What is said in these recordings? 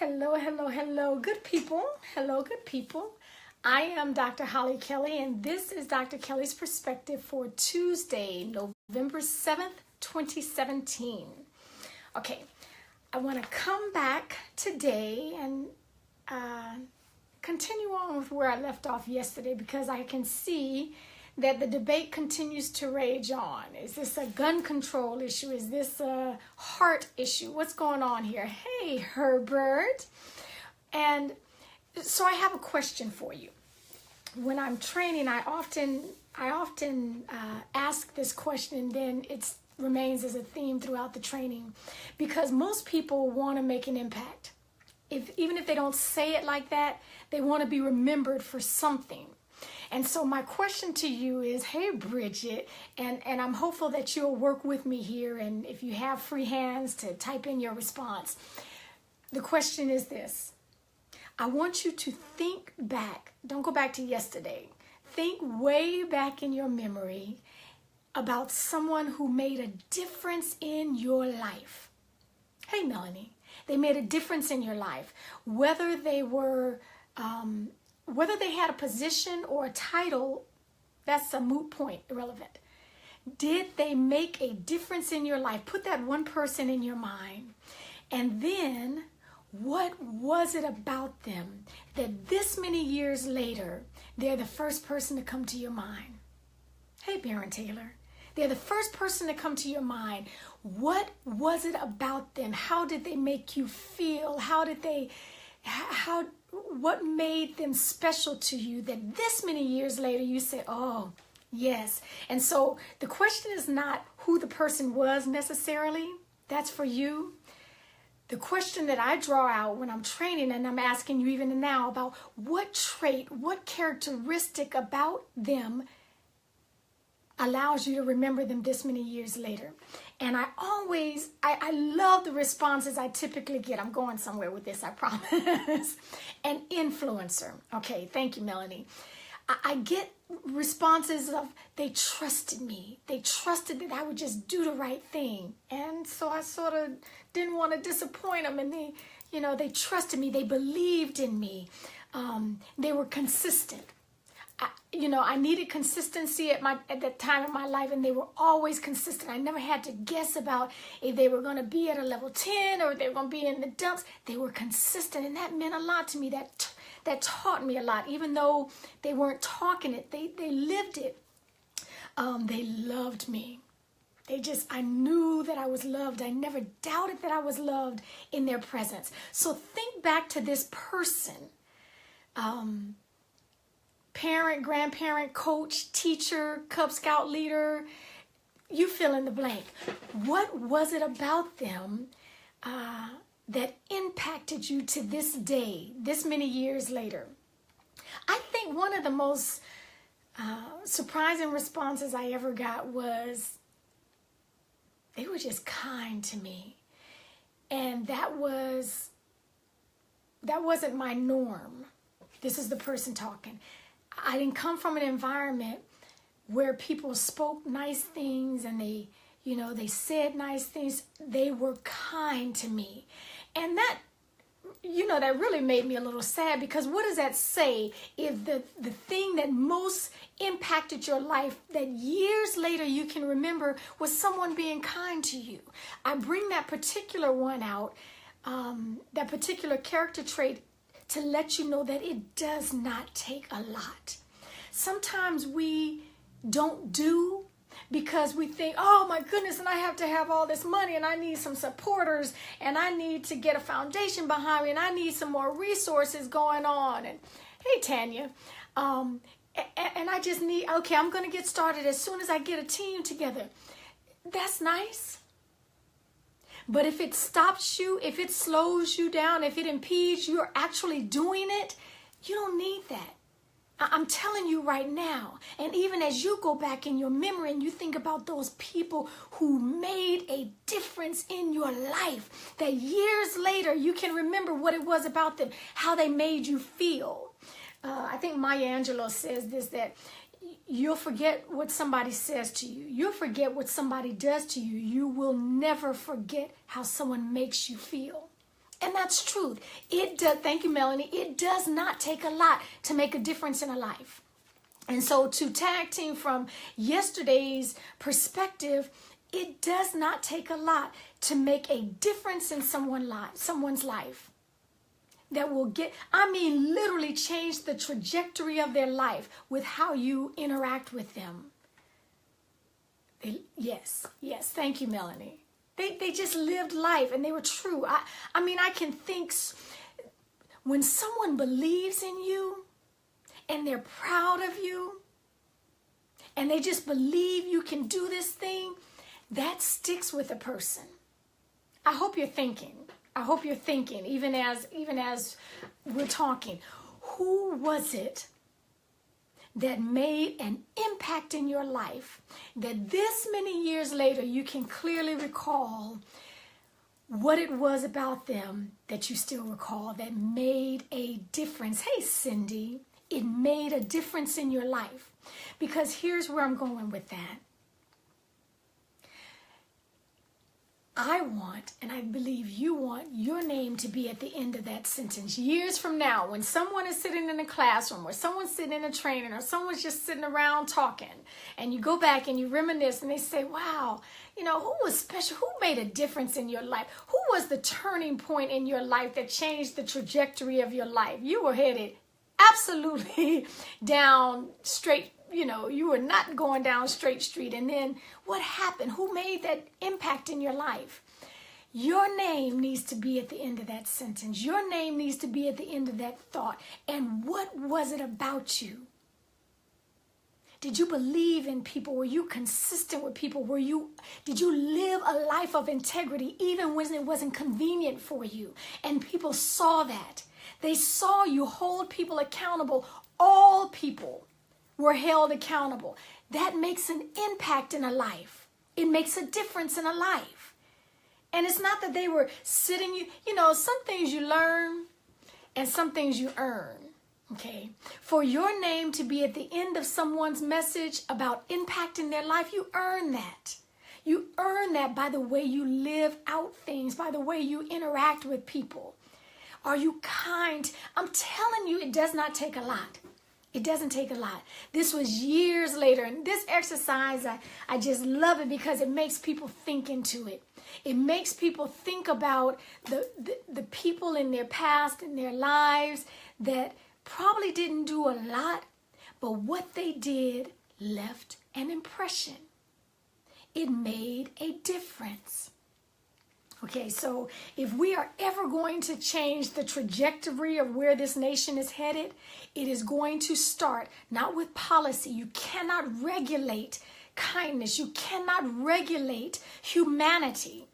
Hello, hello, hello, good people. Hello, good people. I am Dr. Hollie Kelly, and this is Dr. Kelly's Perspective for Tuesday, November 7th, 2017. Okay, I want to come back today and continue on with where I left off yesterday because I can see that the debate continues to rage on. Is this a gun control issue? Is this a heart issue? What's going on here? Hey, Herbert. And so I have a question for you. When I'm training, I often ask this question, and then it remains as a theme throughout the training because most people want to make an impact. Even if they don't say it like that, they want to be remembered for something. And so my question to you is, hey, Bridget, and I'm hopeful that you'll work with me here, and if you have free hands to type in your response. The question is this. I want you to think back. Don't go back to yesterday. Think way back in your memory about someone who made a difference in your life. Hey, Melanie, they made a difference in your life. Whether they had a position or a title, that's a moot point, irrelevant. Did they make a difference in your life? Put that one person in your mind. And then, what was it about them that this many years later, they're the first person to come to your mind? Hey, Baron Taylor. They're the first person to come to your mind. What was it about them? How did they make you feel? What made them special to you that this many years later you say, oh, yes. And so the question is not who the person was necessarily. That's for you. The question that I draw out when I'm training, and I'm asking you even now, about what trait, what characteristic about them allows you to remember them this many years later. And I love the responses I typically get. I'm going somewhere with this, I promise. An influencer. Okay, thank you, Melanie. I get responses of, they trusted me. They trusted that I would just do the right thing. And so I sort of didn't want to disappoint them. And they trusted me. They believed in me. They were consistent. I needed consistency at that time in my life, and they were always consistent. I never had to guess about if they were going to be at a level 10 or if they were going to be in the dumps. They were consistent, and that meant a lot to me. That taught me a lot, even though they weren't talking it. They lived it. They loved me. I knew that I was loved. I never doubted that I was loved in their presence. So think back to this person. Parent, grandparent, coach, teacher, Cub Scout leader, you fill in the blank. What was it about them that impacted you to this day, this many years later? I think one of the most surprising responses I ever got was, they were just kind to me. And that wasn't my norm. This is the person talking. I didn't come from an environment where people spoke nice things and they said nice things. They were kind to me. And that really made me a little sad, because what does that say if the thing that most impacted your life that years later you can remember was someone being kind to you? I bring that particular one out, that particular character trait, to let you know that it does not take a lot. Sometimes we don't do because we think, oh my goodness, and I have to have all this money, and I need some supporters, and I need to get a foundation behind me, and I need some more resources going on. And hey, Tanya, and I just need, okay, I'm going to get started as soon as I get a team together. That's nice. But if it stops you, if it slows you down, if it impedes you're actually doing it, you don't need that. I'm telling you right now. And even as you go back in your memory and you think about those people who made a difference in your life, that years later you can remember what it was about them, how they made you feel. I think Maya Angelou says this, that you'll forget what somebody says to you. You'll forget what somebody does to you. You will never forget how someone makes you feel. And that's truth. It does. Thank you, Melanie. It does not take a lot to make a difference in a life. And so to tag team from yesterday's perspective, it does not take a lot to make a difference in someone's life that will literally change the trajectory of their life with how you interact with them. Yes, thank you, Melanie. They just lived life and they were true. I can think when someone believes in you and they're proud of you and they just believe you can do this thing, that sticks with a person. I hope you're thinking, even as we're talking, who was it that made an impact in your life that this many years later you can clearly recall what it was about them that you still recall that made a difference? Hey, Cindy, it made a difference in your life. Because here's where I'm going with that. I want, and I believe you want, your name to be at the end of that sentence. Years from now, when someone is sitting in a classroom or someone's sitting in a training or someone's just sitting around talking and you go back and you reminisce and they say, wow, who was special? Who made a difference in your life? Who was the turning point in your life that changed the trajectory of your life? You were headed absolutely down straight. You were not going down straight street. And then what happened? Who made that impact in your life? Your name needs to be at the end of that sentence. Your name needs to be at the end of that thought. And what was it about you? Did you believe in people? Were you consistent with people? Did you live a life of integrity even when it wasn't convenient for you? And people saw that. They saw you hold people accountable. All people were held accountable. That makes an impact in a life. It makes a difference in a life. And it's not that they were sitting, some things you learn and some things you earn. Okay. For your name to be at the end of someone's message about impacting their life, you earn that. You earn that by the way you live out things, by the way you interact with people. Are you kind? I'm telling you, it does not take a lot. It doesn't take a lot. This was years later. And this exercise, I just love it because it makes people think into it. It makes people think about the people in their past, in their lives that probably didn't do a lot, but what they did left an impression. It made a difference. Okay, so if we are ever going to change the trajectory of where this nation is headed, it is going to start not with policy. You cannot regulate kindness. You cannot regulate humanity.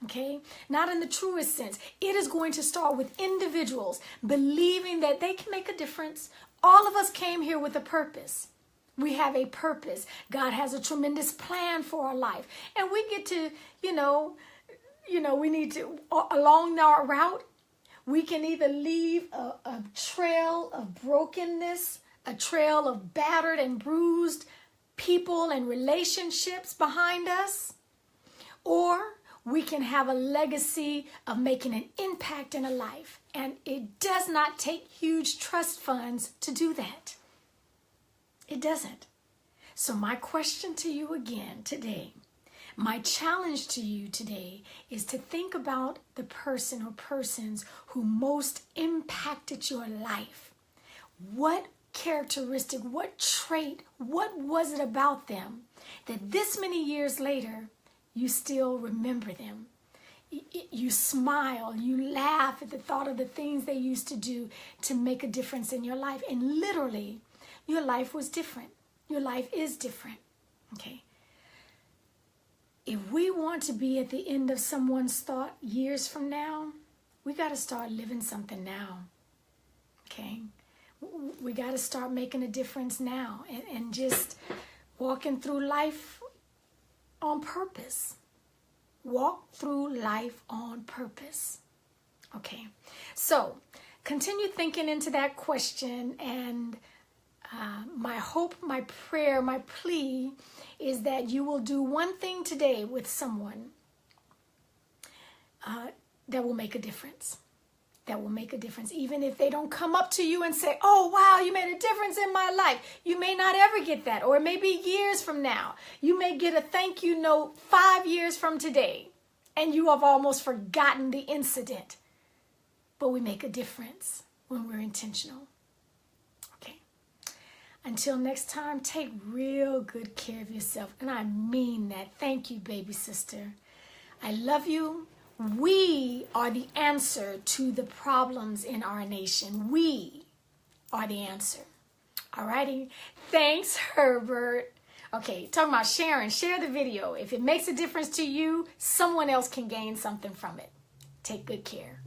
Okay, not in the truest sense. It is going to start with individuals believing that they can make a difference. All of us came here with a purpose. We have a purpose. God has a tremendous plan for our life. And we get to, we need to, along our route, we can either leave a trail of brokenness, a trail of battered and bruised people and relationships behind us, or we can have a legacy of making an impact in a life. And it does not take huge trust funds to do that. It doesn't. So my question to you again today, my challenge to you today is to think about the person or persons who most impacted your life. What characteristic, what trait, what was it about them that this many years later, you still remember them? You smile, you laugh at the thought of the things they used to do to make a difference in your life. And literally, your life was different. Your life is different. Okay. If we want to be at the end of someone's thought years from now, we got to start living something now. Okay. We got to start making a difference now and just walking through life on purpose. Walk through life on purpose. Okay. So continue thinking into that question, and my hope, my prayer, my plea is that you will do one thing today with someone that will make a difference. that will make a difference. Even if they don't come up to you and say, oh, wow, you made a difference in my life. You may not ever get that, or maybe years from now. You may get a thank you note 5 years from today, and you have almost forgotten the incident. But we make a difference when we're intentional. Okay. Until next time, take real good care of yourself. And I mean that. Thank you, baby sister. I love you. We are the answer to the problems in our nation. We are the answer. All righty. Thanks, Herbert. Okay, talking about sharing. Share the video. If it makes a difference to you, someone else can gain something from it. Take good care.